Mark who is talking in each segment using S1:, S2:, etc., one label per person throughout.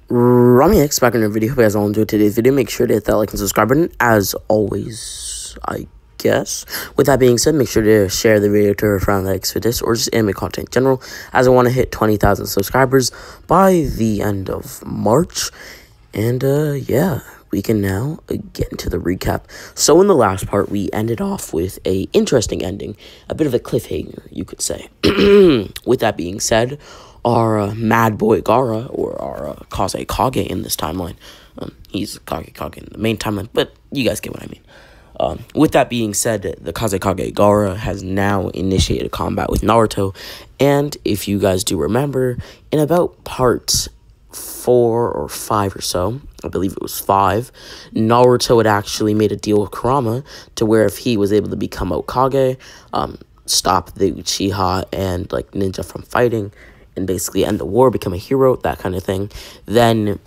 S1: Rami X back in the video. Hope you guys all enjoyed today's video. Make sure to hit that like and subscribe button as always, I guess. With that being said, make sure to share the video to a friend likes for this or just anime content in general, as I want to hit 20,000 subscribers by the end of March. And yeah, we can now get into the recap. So in the last part, we ended off with a interesting ending, a bit of a cliffhanger, you could say. With that being said, our Mad Boy Gaara, or our Kaze Kage in this timeline. He's Kage Kage in the main timeline, but you guys get what I mean. With that being said, the Kaze Kage Gaara has now initiated combat with Naruto, and if you guys do remember, in about part 4 or 5 or so, I believe it was 5, Naruto had actually made a deal with Kurama to where if he was able to become Hokage, stop the Uchiha and like ninja from fighting, and basically end the war, become a hero, that kind of thing, then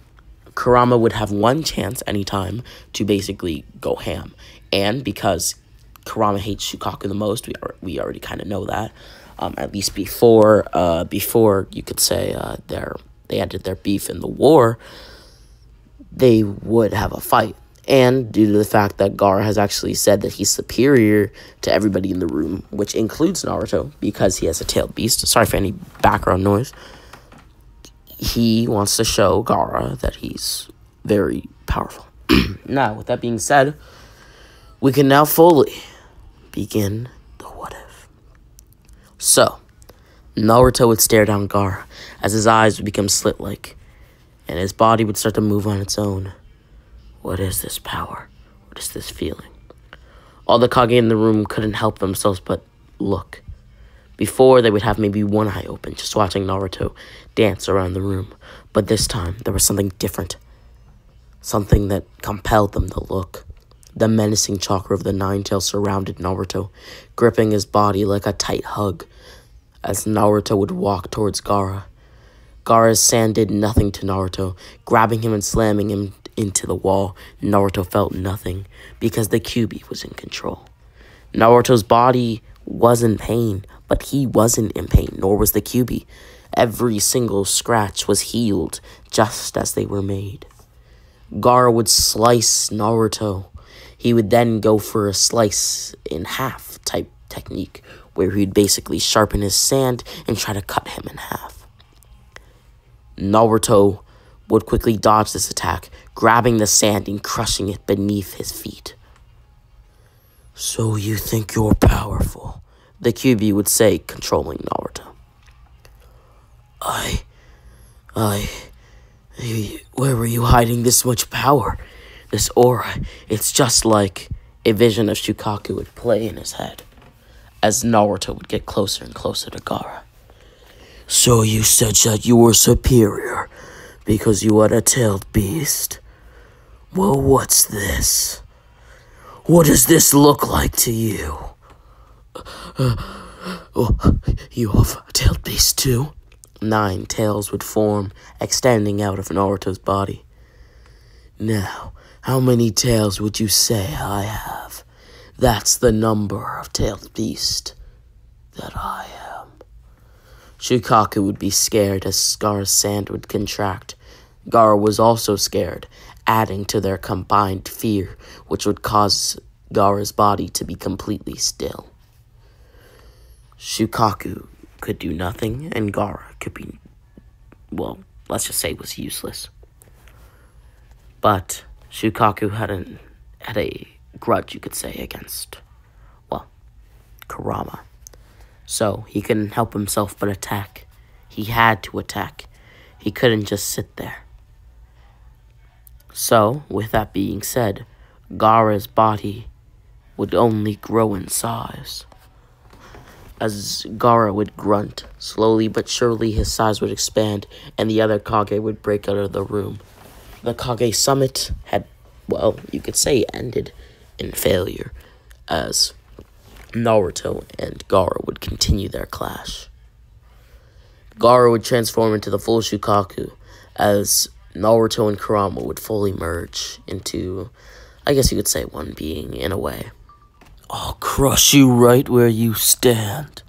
S1: Kurama would have one chance anytime to basically go ham. And because Kurama hates Shukaku the most, we already kind of know that, at least before you could say they ended their beef in the war, they would have a fight. And due to the fact that Gaara has actually said that he's superior to everybody in the room, which includes Naruto, because he has a tailed beast. Sorry for any background noise. He wants to show Gaara that he's very powerful. Now, with that being said, we can now fully begin the what if. So, Naruto would stare down Gaara as his eyes would become slit-like, and his body would start to move on its own. What is this power? What is this feeling? All the Kage in the room couldn't help themselves but look. Before, they would have maybe one eye open, just watching Naruto dance around the room. But this time, there was something different. Something that compelled them to look. The menacing chakra of the Nine Tails surrounded Naruto, gripping his body like a tight hug. As Naruto would walk towards Gaara, Gaara's sand did nothing to Naruto, grabbing him and slamming him into the wall. Naruto felt nothing because the Kyuubi was in control. Naruto's body was in pain, but he wasn't in pain, nor was the Kyuubi. Every single scratch was healed just as they were made. Gaara would slice Naruto. He would then go for a slice in half type technique, where he'd basically sharpen his sand and try to cut him in half. Naruto would quickly dodge this attack, grabbing the sand and crushing it beneath his feet. So you think you're powerful, the Kyuubi would say, controlling Naruto. Where were you hiding this much power? This aura, it's just like a vision of Shukaku would play in his head, as Naruto would get closer and closer to Gaara. So you said that you were superior, because you are a tailed beast. Well, what's this? What does this look like to you? You have a tailed beast too? 9 tails would form, extending out of Naruto's body. Now, how many tails would you say I have? That's the number of tailed beast that I am. Shukaku would be scared as Gaara's sand would contract. Gaara was also scared, adding to their combined fear, which would cause Gaara's body to be completely still. Shukaku could do nothing, and Gaara could be, well, let's just say was useless. But Shukaku had a grudge, you could say, against, well, Kurama. So he couldn't help himself but attack. He had to attack. He couldn't just sit there. So, with that being said, Gaara's body would only grow in size. As Gaara would grunt, slowly but surely his size would expand, and the other Kage would break out of the room. The Kage summit had, well, you could say ended in failure, as Naruto and Gaara would continue their clash. Gaara would transform into the full Shukaku, as Naruto and Kurama would fully merge into, I guess you could say, one being in a way. I'll crush you right where you stand.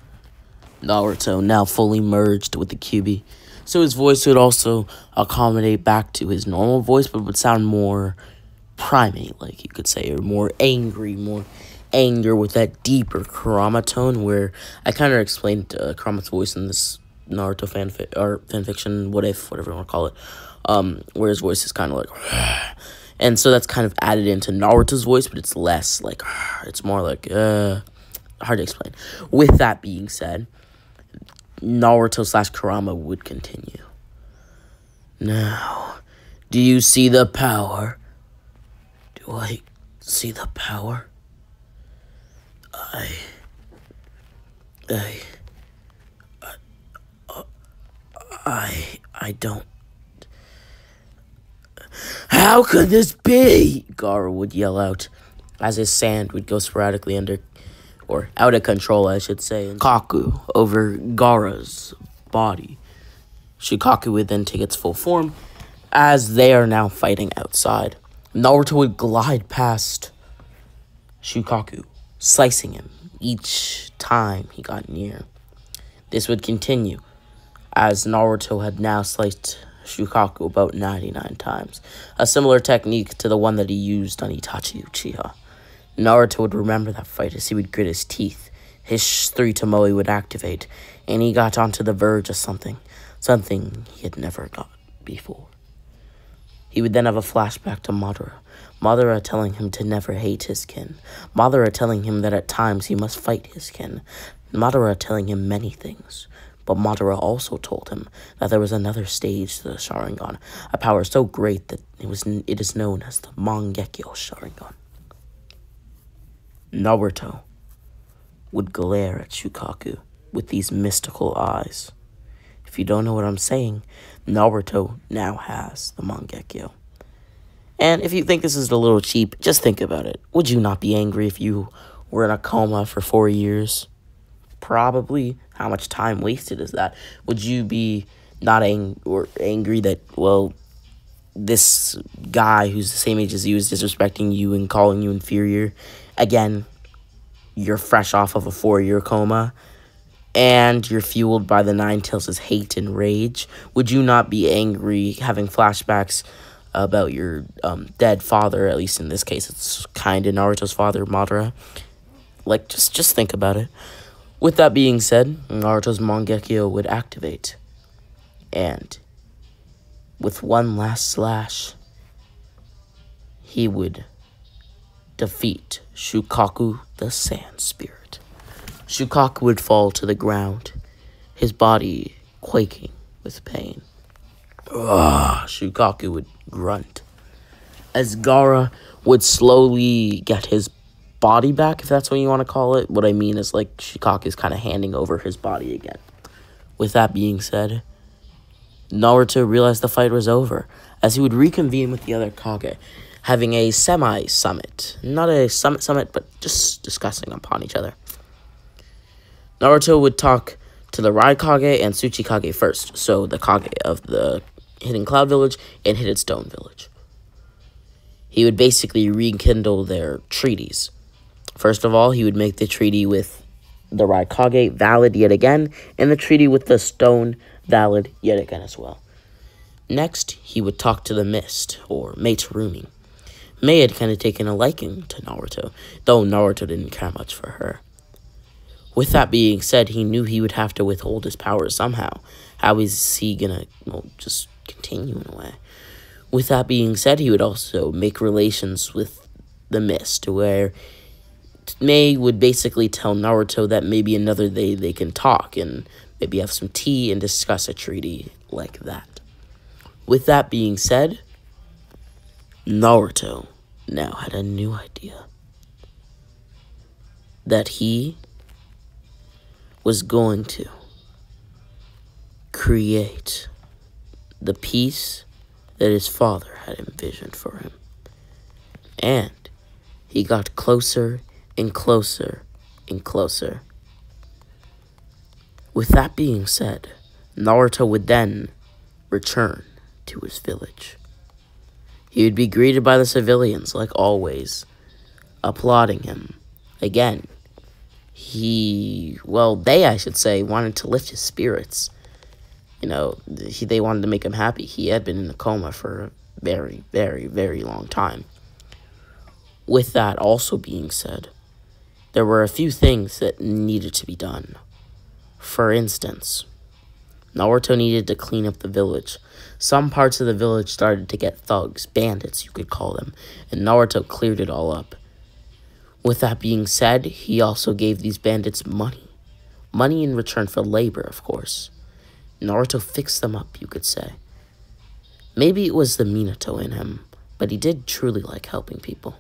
S1: Naruto, now fully merged with the Kyuubi, So his voice would also accommodate back to his normal voice, but would sound more primate, like you could say, or more angry, more anger with that deeper Kurama tone, where I kind of explained Kurama's voice in this Naruto fanfiction, whatever you want to call it, where his voice is kind of like, and so that's kind of added into Naruto's voice, but it's less like, it's more like, hard to explain. With that being said, Naruto / Kurama would continue. Now, do you see the power? Do I see the power? I don't. How could this be? Gaara would yell out, as his sand would go sporadically out of control, I should say, and Kaku over Gaara's body. Shukaku would then take its full form, as they are now fighting outside. Naruto would glide past Shukaku, slicing him each time he got near. This would continue, as Naruto had now sliced Shukaku about 99 times, a similar technique to the one that he used on Itachi Uchiha. Naruto would remember that fight as he would grit his teeth. His 3 Tomoe would activate, and he got onto the verge of something he had never got before. He would then have a flashback to Madara telling him to never hate his kin. Madara telling him that at times he must fight his kin. Madara telling him many things. But Madara also told him that there was another stage to the Sharingan, a power so great that it is known as the Mangekyo Sharingan. Naruto would glare at Shukaku with these mystical eyes. If you don't know what I'm saying, Naruto now has the Mangekyo. And if you think this is a little cheap, just think about it. Would you not be angry if you were in a coma for 4 years? Probably. How much time wasted is that? Would you be not angry that, well, this guy who's the same age as you is disrespecting you and calling you inferior? Again, you're fresh off of a 4-year coma, and you're fueled by the Nine Tails' hate and rage. Would you not be angry having flashbacks about your dead father? At least in this case, it's kind of Naruto's father, Madara. Like, just think about it. With that being said, Naruto's Mangekyo would activate, and with one last slash, he would defeat Shukaku the Sand Spirit. Shukaku would fall to the ground, his body quaking with pain. Shukaku would grunt, as Gaara would slowly get his body back, if that's what you want to call it. What I mean is, like, Shukaku is kind of handing over his body again. With that being said, Naruto realized the fight was over, as he would reconvene with the other Kage, having a semi-summit. Not a summit, but just discussing upon each other. Naruto would talk to the Raikage and Tsuchikage first, so the Kage of the Hidden Cloud Village and Hidden Stone Village. He would basically rekindle their treaties. First of all, he would make the treaty with the Raikage valid yet again, and the treaty with the Stone valid yet again as well. Next, he would talk to the Mist, or Mei Terumi. Mei had kind of taken a liking to Naruto, though Naruto didn't care much for her. With that being said, he knew he would have to withhold his powers somehow. How is he gonna, just continue in a way? With that being said, he would also make relations with the Mist, where Mei would basically tell Naruto that maybe another day they can talk and maybe have some tea and discuss a treaty like that. With that being said, Naruto now had a new idea. That he was going to create the peace that his father had envisioned for him. And he got closer and closer and closer. With that being said, Naruto would then return to his village. He would be greeted by the civilians, like always, applauding him. Again, they, I should say, wanted to lift his spirits. they wanted to make him happy. He had been in a coma for a very, very, very long time. With that also being said, there were a few things that needed to be done. For instance, Naruto needed to clean up the village. Some parts of the village started to get thugs, bandits you could call them, and Naruto cleared it all up. With that being said, he also gave these bandits money. Money in return for labor, of course. Naruto fixed them up, you could say. Maybe it was the Minato in him, but he did truly like helping people.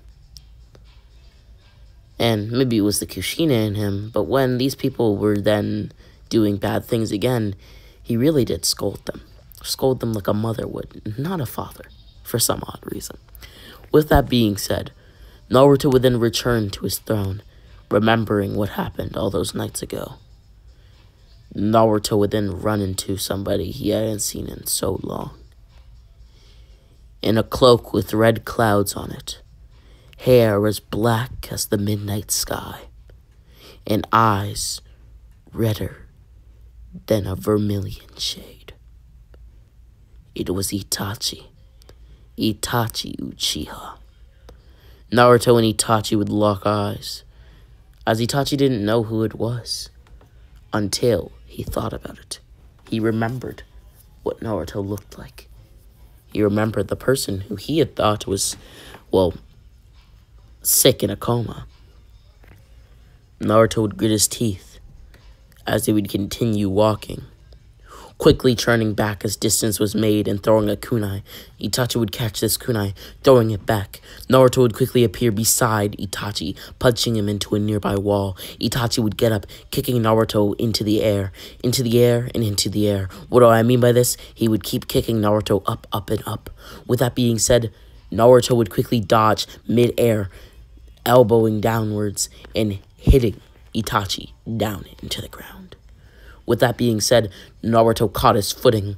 S1: And maybe it was the Kushina in him, but when these people were then doing bad things again, he really did scold them. Scold them like a mother would, not a father, for some odd reason. With that being said, Naruto would then return to his throne, remembering what happened all those nights ago. Naruto would then run into somebody he hadn't seen in so long. In a cloak with red clouds on it, hair as black as the midnight sky, and eyes redder than a vermilion shade. It was Itachi. Itachi Uchiha. Naruto and Itachi would lock eyes, as Itachi didn't know who it was, until he thought about it. He remembered what Naruto looked like. He remembered the person who he had thought was, sick in a coma. Naruto would grit his teeth as he would continue walking, quickly turning back as distance was made and throwing a kunai. Itachi would catch this kunai, throwing it back. Naruto would quickly appear beside Itachi, punching him into a nearby wall. Itachi would get up, kicking Naruto into the air, and into the air. What do I mean by this? He would keep kicking Naruto up, up, and up. With that being said, Naruto would quickly dodge mid-air, elbowing downwards and hitting Itachi down into the ground. With that being said, Naruto caught his footing,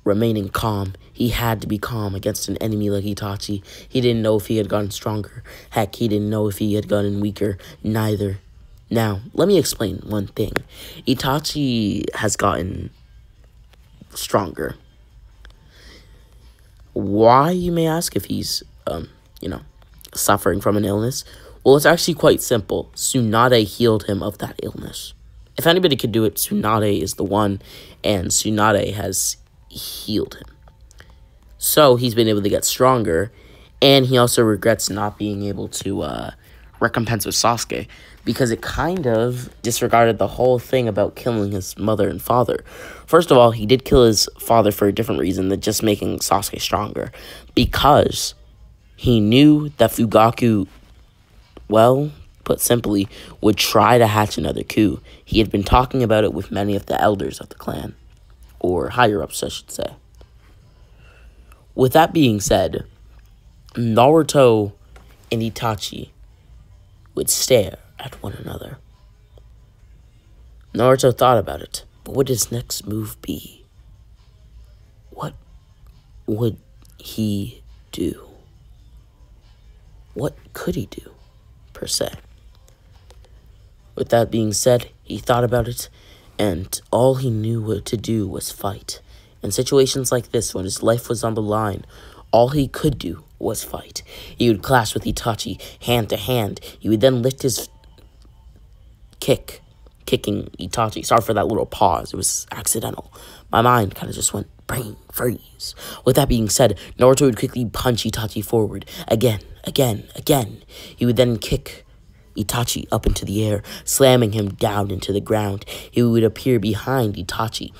S1: remaining calm. He had to be calm against an enemy like Itachi. He didn't know if he had gotten stronger. Heck, he didn't know if he had gotten weaker. Neither. Now, let me explain one thing. Itachi has gotten stronger. Why, you may ask, if he's, suffering from an illness? Well, it's actually quite simple. Tsunade healed him of that illness. If anybody could do it, Tsunade is the one, and Tsunade has healed him. So he's been able to get stronger, and he also regrets not being able to recompense with Sasuke, because it kind of disregarded the whole thing about killing his mother and father. First of all, he did kill his father for a different reason than just making Sasuke stronger, because he knew that Fugaku, put simply, would try to hatch another coup. He had been talking about it with many of the elders of the clan, or higher-ups, I should say. With that being said, Naruto and Itachi would stare at one another. Naruto thought about it, but what would his next move be? What would he do? What could he do, per se? With that being said, he thought about it, and all he knew what to do was fight. In situations like this, when his life was on the line, all he could do was fight. He would clash with Itachi, hand to hand. He would then lift his kicking Itachi. Sorry for that little pause. It was accidental. My mind kind of just went brain freeze. With that being said, Naruto would quickly punch Itachi forward. Again. He would then kick Itachi up into the air, slamming him down into the ground. He would appear behind Itachi,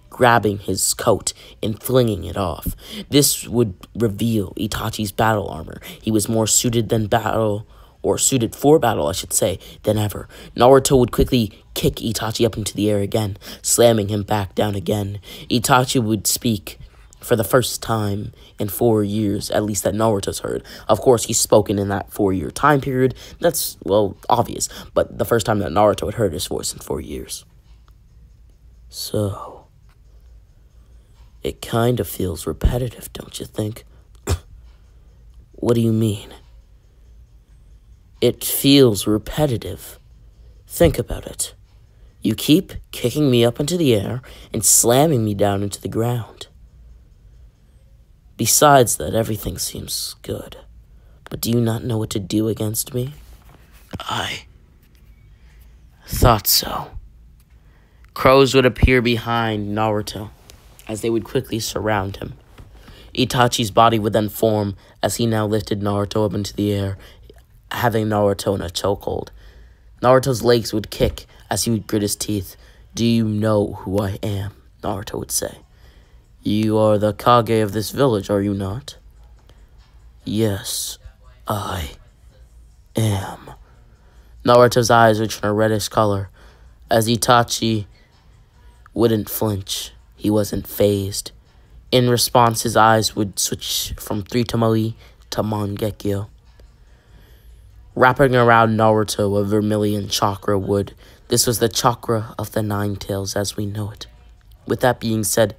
S1: grabbing his coat and flinging it off. This would reveal Itachi's battle armor. He was more suited for battle, I should say, than ever. Naruto would quickly kick Itachi up into the air again, slamming him back down again. Itachi would speak for the first time in 4 years, at least that Naruto's heard. Of course, he's spoken in that 4-year time period. That's, obvious. But the first time that Naruto had heard his voice in 4 years. So, it kind of feels repetitive, don't you think? What do you mean? It feels repetitive. Think about it. You keep kicking me up into the air and slamming me down into the ground. Besides that, everything seems good. But do you not know what to do against me? I thought so. Crows would appear behind Naruto, as they would quickly surround him. Itachi's body would then form as he now lifted Naruto up into the air, having Naruto in a chokehold. Naruto's legs would kick as he would grit his teeth. Do you know who I am? Naruto would say. You are the Kage of this village, are you not? Yes, I am. Naruto's eyes would turn a reddish color. As Itachi wouldn't flinch, he wasn't phased. In response, his eyes would switch from 3 Tomoe to Mangekyo. Wrapping around Naruto, a vermilion chakra would. This was the chakra of the Nine Tails as we know it. With that being said,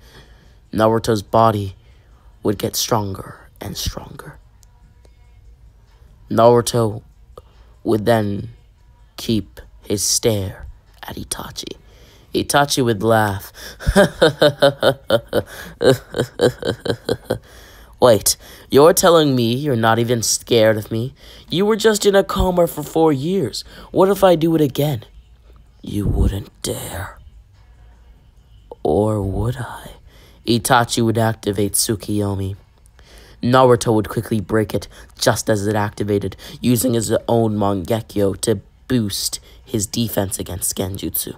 S1: Naruto's body would get stronger and stronger. Naruto would then keep his stare at Itachi. Itachi would laugh. Wait, you're telling me you're not even scared of me? You were just in a coma for 4 years. What if I do it again? You wouldn't dare. Or would I? Itachi would activate Tsukiyomi. Naruto would quickly break it just as it activated, using his own Mangekyo to boost his defense against Genjutsu.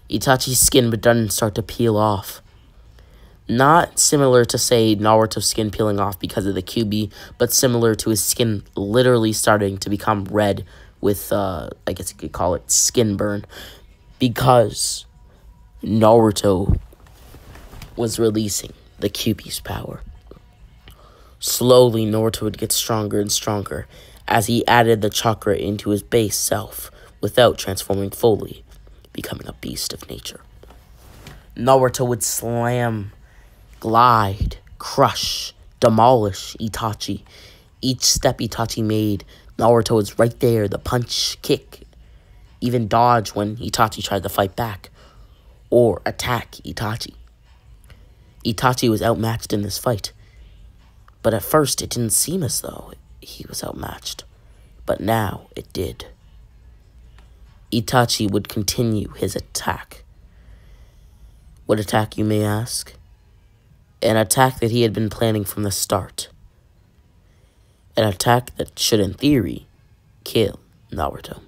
S1: Itachi's skin would then start to peel off. Not similar to, say, Naruto's skin peeling off because of the Kyuubi, but similar to his skin literally starting to become red with, I guess you could call it skin burn, because Naruto was releasing the Kyuubi's power. Slowly, Naruto would get stronger and stronger as he added the chakra into his base self without transforming fully, becoming a beast of nature. Naruto would slam, glide, crush, demolish Itachi. Each step Itachi made, Naruto was right there, the punch, kick, even dodge when Itachi tried to fight back, or attack Itachi. Itachi was outmatched in this fight, but at first it didn't seem as though he was outmatched, but now it did. Itachi would continue his attack. What attack, you may ask? An attack that he had been planning from the start. An attack that should, in theory, kill Naruto.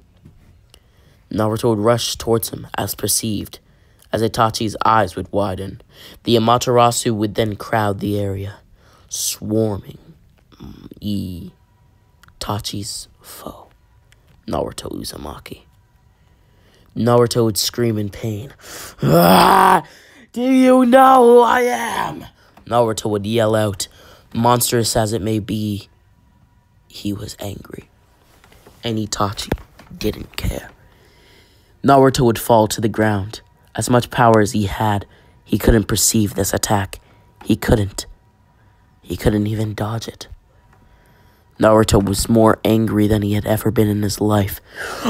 S1: Naruto would rush towards him as perceived, as Itachi's eyes would widen. The Amaterasu would then crowd the area, swarming Itachi's foe, Naruto Uzumaki. Naruto would scream in pain. Ah! Do you know who I am? Naruto would yell out. Monstrous as it may be, he was angry. And Itachi didn't care. Naruto would fall to the ground. As much power as he had, he couldn't perceive this attack. He couldn't even dodge it. Naruto was more angry than he had ever been in his life.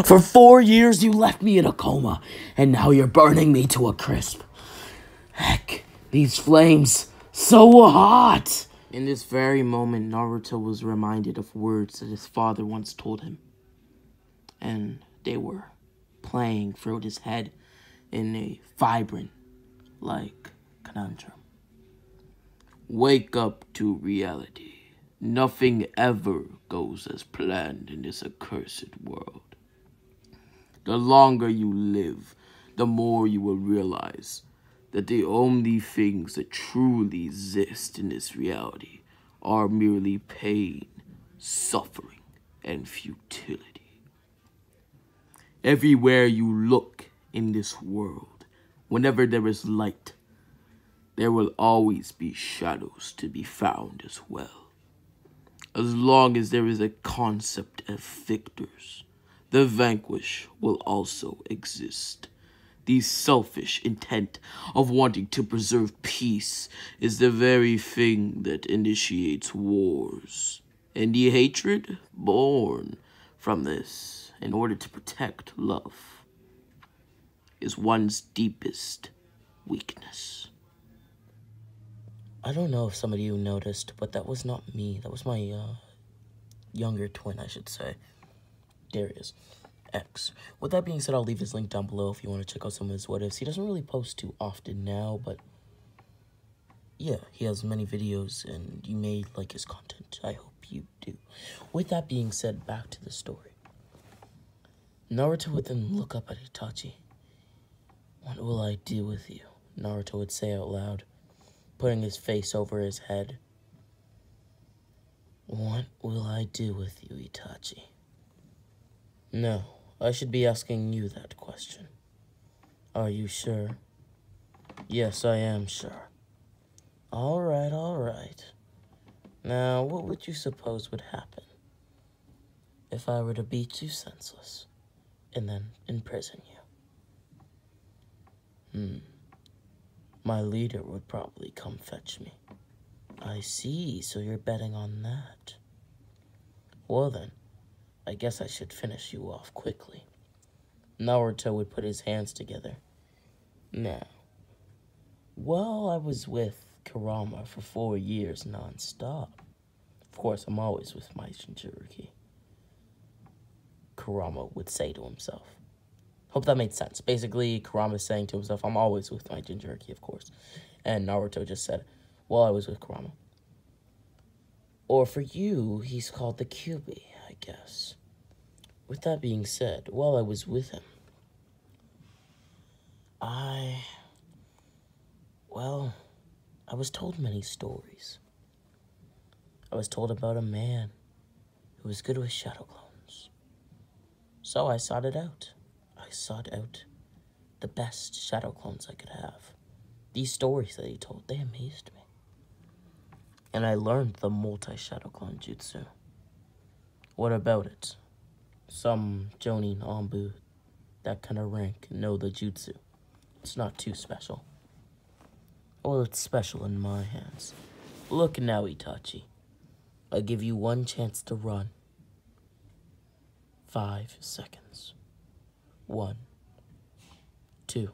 S1: For 4 years you left me in a coma, and now you're burning me to a crisp. Heck, these flames, so hot! In this very moment, Naruto was reminded of words that his father once told him. And they were playing through his head in a vibrant, conundrum. Wake up to reality. Nothing ever goes as planned in this accursed world. The longer you live, the more you will realize that the only things that truly exist in this reality are merely pain, suffering, and futility. Everywhere you look in this world, whenever there is light, there will always be shadows to be found as well. As long as there is a concept of victors, the vanquished will also exist. The selfish intent of wanting to preserve peace is the very thing that initiates wars. And the hatred born from this in order to protect love is one's deepest weakness. I don't know if some of you noticed, but that was not me. That was my younger twin, I should say. Darius X. With that being said, I'll leave his link down below if you want to check out some of his what ifs. He doesn't really post too often now, but yeah, he has many videos and you may like his content. I hope you do. With that being said, back to the story. Naruto would then look up at Itachi. "What will I do with you?" Naruto would say out loud, putting his face over his head. "What will I do with you, Itachi?" No, I should be asking you that question. Are you sure? Yes, I am sure. All right. Now, what would you suppose would happen if I were to beat you senseless and then imprison you? My leader would probably come fetch me. I see, so you're betting on that. Well then, I guess I should finish you off quickly. Naruto would put his hands together. Now, while I was with Kurama for 4 years non-stop, of course I'm always with my Jinchuriki, Kurama would say to himself. Hope that made sense. Basically, Kurama's saying to himself, I'm always with my Jinchuriki, of course. And Naruto just said, well, I was with Kurama. Or for you, he's called the Kyuubi, I guess. With that being said, while I was with him, I was told many stories. I was told about a man who was good with shadow clones. So I sought it out. I sought out the best shadow clones I could have. These stories that he told, they amazed me. And I learned the multi-shadow clone jutsu. What about it? Some Jonin, Anbu, that kind of rank know the jutsu. It's not too special. Well, it's special in my hands. Look now, Itachi. I give you one chance to run. 5 seconds. 1, 2,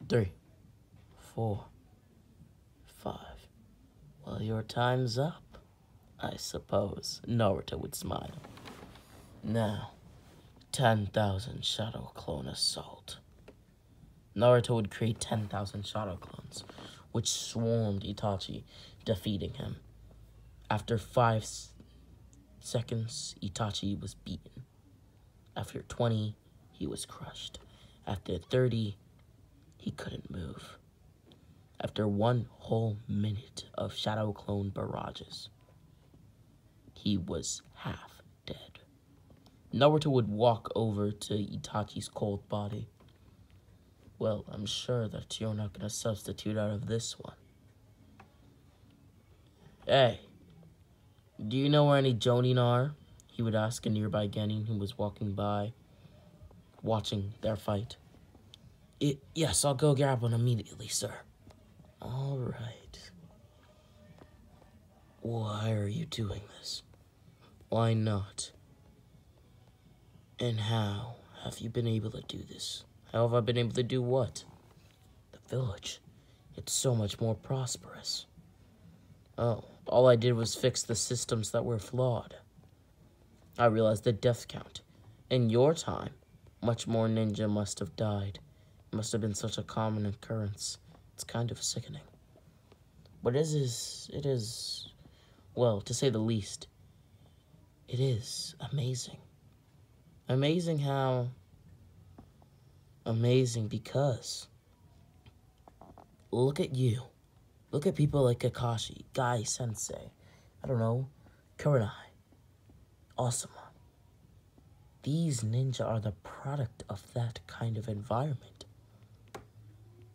S1: 3, 4, 5. Well, your time's up, I suppose. Naruto would smile. Now, 10,000 shadow clone assault. Naruto would create 10,000 shadow clones, which swarmed Itachi, defeating him. After 5 seconds, Itachi was beaten. After 20, he was crushed. After 30, he couldn't move. After 1 whole minute of shadow clone barrages, he was half dead. Naruto would walk over to Itachi's cold body. Well, I'm sure that you're not going to substitute out of this one. Hey, do you know where any Jonin are? He would ask a nearby Genin who was walking by, watching their fight. Yes, I'll go grab one immediately, sir. All right. Why are you doing this? Why not? And how have you been able to do this? How have I been able to do what? The village. It's so much more prosperous. Oh, all I did was fix the systems that were flawed. I realized the death count. In your time, much more ninja must have died. It must have been such a common occurrence. It's kind of sickening. But it is, well, to say the least, it is amazing. Amazing how... Amazing because... Look at you. Look at people like Kakashi, Gai Sensei, I don't know, Kurenai, Asuma. These ninja are the product of that kind of environment.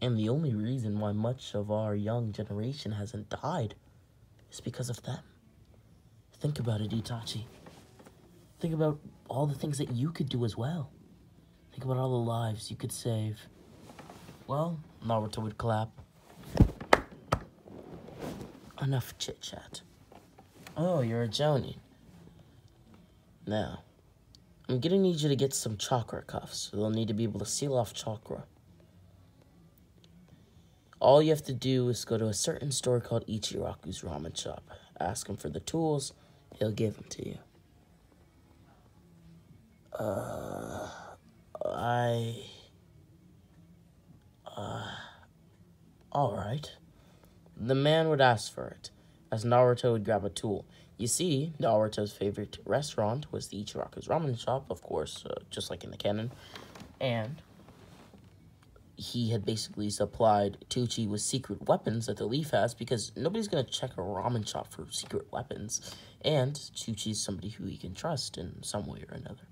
S1: And the only reason why much of our young generation hasn't died is because of them. Think about it, Itachi. Think about all the things that you could do as well. Think about all the lives you could save. Well, Naruto would clap. Enough chit-chat. Oh, you're a Jonin. Now, I'm gonna need you to get some chakra cuffs. They'll need to be able to seal off chakra. All you have to do is go to a certain store called Ichiraku's Ramen Shop. Ask him for the tools. He'll give them to you. Alright. The man would ask for it, as Naruto would grab a tool. You see, Naruto's favorite restaurant was the Ichiraku's Ramen Shop, of course, just like in the canon. And he had basically supplied Tucci with secret weapons that the Leaf has, because nobody's going to check a ramen shop for secret weapons. And Tucci's somebody who he can trust in some way or another.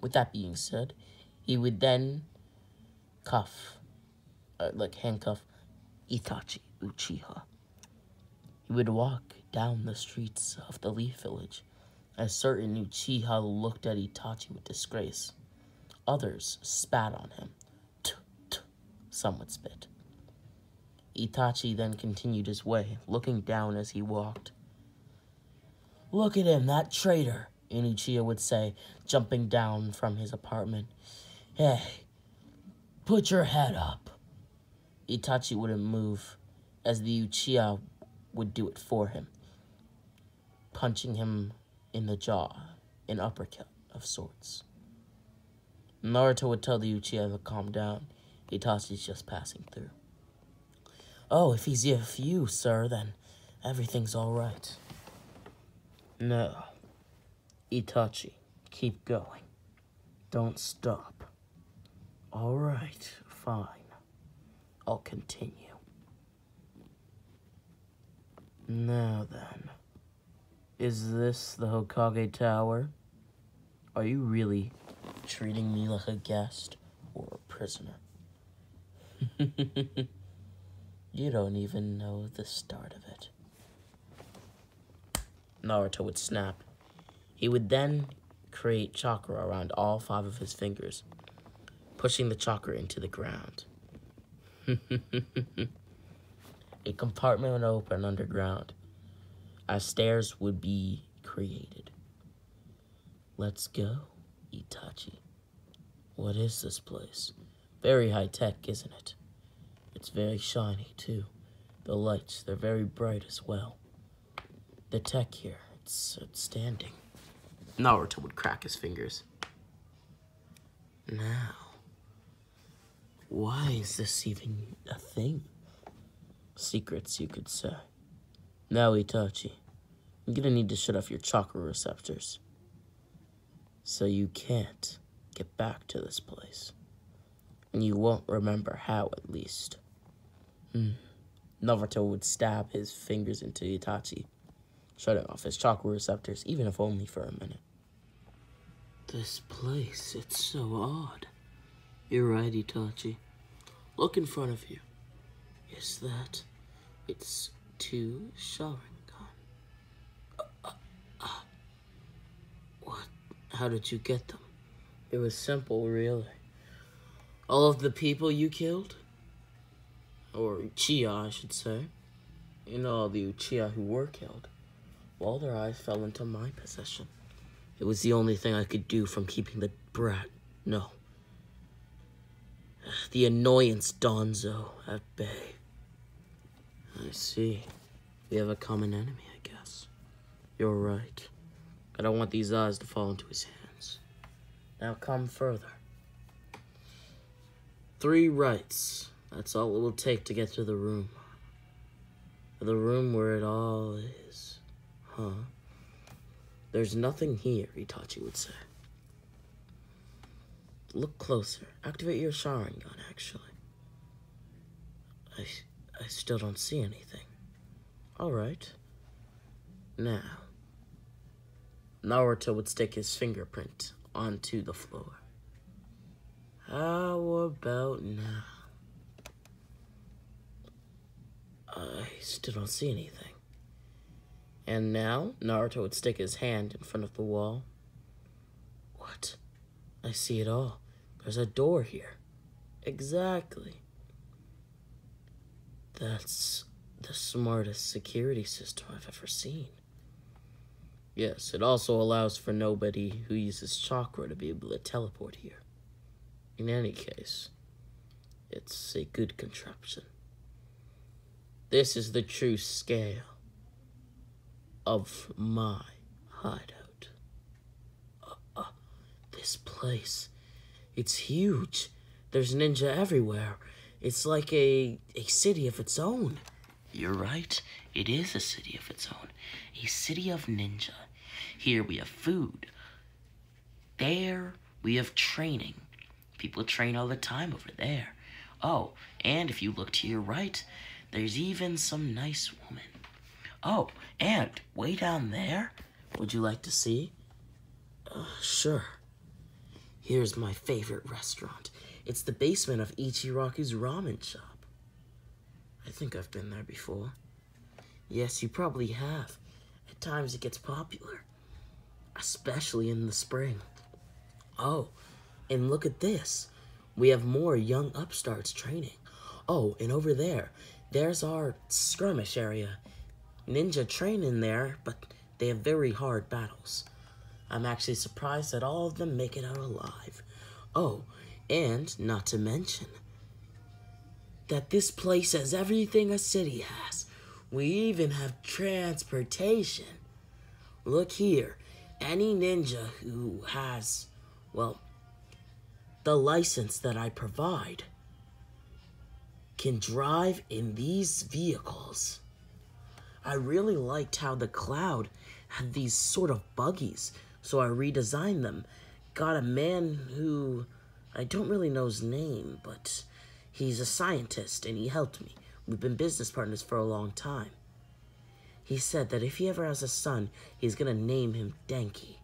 S1: With that being said, he would then handcuff Itachi Uchiha. He would walk down the streets of the Leaf Village. A certain Uchiha looked at Itachi with disgrace. Others spat on him. Some would spit. Itachi then continued his way, looking down as he walked. "Look at him, that traitor," an Uchiha would say, jumping down from his apartment. "Hey, put your head up." Itachi wouldn't move, as the Uchiha would do it for him, punching him in the jaw, an uppercut of sorts. Naruto would tell the Uchiha to calm down. Itachi's just passing through. "Oh, if he's you, sir, then everything's all right." "No. Itachi, keep going. Don't stop." "All right, fine. I'll continue." "Now then, is this the Hokage Tower? Are you really treating me like a guest or a prisoner?" "You don't even know the start of it." Naruto would snap. He would then create chakra around all 5 of his fingers, pushing the chakra into the ground. A compartment would open underground, as stairs would be created. "Let's go, Itachi. What is this place? Very high-tech, isn't it? It's very shiny, too. The lights, they're very bright as well. The tech here, it's outstanding." Naruto would crack his fingers. "Now, why is this even a thing? Secrets, you could say. Now, Itachi, I'm gonna need to shut off your chakra receptors, so you can't get back to this place. And you won't remember how, at least." Naruto would stab his fingers into Itachi, shutting off his chakra receptors, even if only for a minute. "This place, it's so odd." "You're right, Itachi. Look in front of you. Is that? It's 2 Sharingan. What? How did you get them?" "It was simple, really. All of the people you killed, or Uchiha, I should say, all the Uchiha who were killed, well, their eyes fell into my possession. It was the only thing I could do from keeping the brat, no, the annoyance Danzo at bay." "I see. We have a common enemy, I guess." "You're right. I don't want these eyes to fall into his hands. Now come further. 3 rights. That's all it will take to get to the room. The room where it all is. Huh? There's nothing here," Itachi would say. "Look closer. Activate your Sharingan, actually." I still don't see anything." "All right. Now." Naruto would stick his fingerprint onto the floor. "How about now?" I still don't see anything. "And now?" Naruto would stick his hand in front of the wall. "What? I see it all. There's a door here." "Exactly. That's the smartest security system I've ever seen. Yes, it also allows for nobody who uses chakra to be able to teleport here. In any case, it's a good contraption. This is the true scale of my hideout. This place, it's huge. There's ninja everywhere. It's like a city of its own. You're right. It is a city of its own. A city of ninja. Here we have food. There we have training. People train all the time over there. Oh, and if you look to your right, there's even some nice woman. Oh, and way down there, would you like to see? Sure. Here's my favorite restaurant. It's the basement of Ichiraku's ramen shop. I think I've been there before. Yes, you probably have. At times it gets popular, especially in the spring. Oh, and look at this. We have more young upstarts training. Oh, and over there, there's our skirmish area. Ninja train in there, but they have very hard battles. I'm actually surprised that all of them make it out alive. Oh, and not to mention that this place has everything a city has. We even have transportation. Look here, any ninja who has, well, the license that I provide can drive in these vehicles. I really liked how the Cloud had these sort of buggies, so I redesigned them. Got a man who, I don't really know his name, but he's a scientist and he helped me. We've been business partners for a long time. He said that if he ever has a son, he's gonna name him Denki.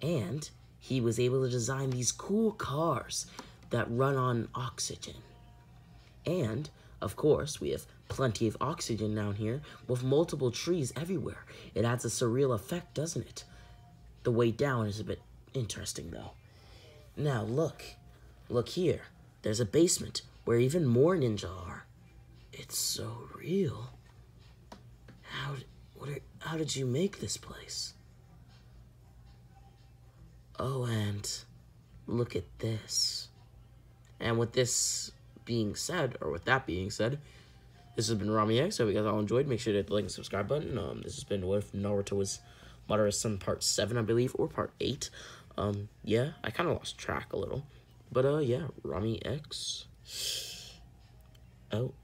S1: And he was able to design these cool cars that run on oxygen. And, of course, we have plenty of oxygen down here with multiple trees everywhere. It adds a surreal effect, doesn't it? The way down is a bit interesting, though. Now, look. Look here. There's a basement where even more ninja are. It's so real. How did you make this place? Oh, and look at this. And with this being said, or with that being said, this has been Rami X. I hope you guys all enjoyed. Make sure to hit the like and subscribe button. This has been What If Naruto Was Madara's Son Part 7, I believe, or Part 8. Yeah, I kind of lost track a little. But, yeah, Rami X. Oh.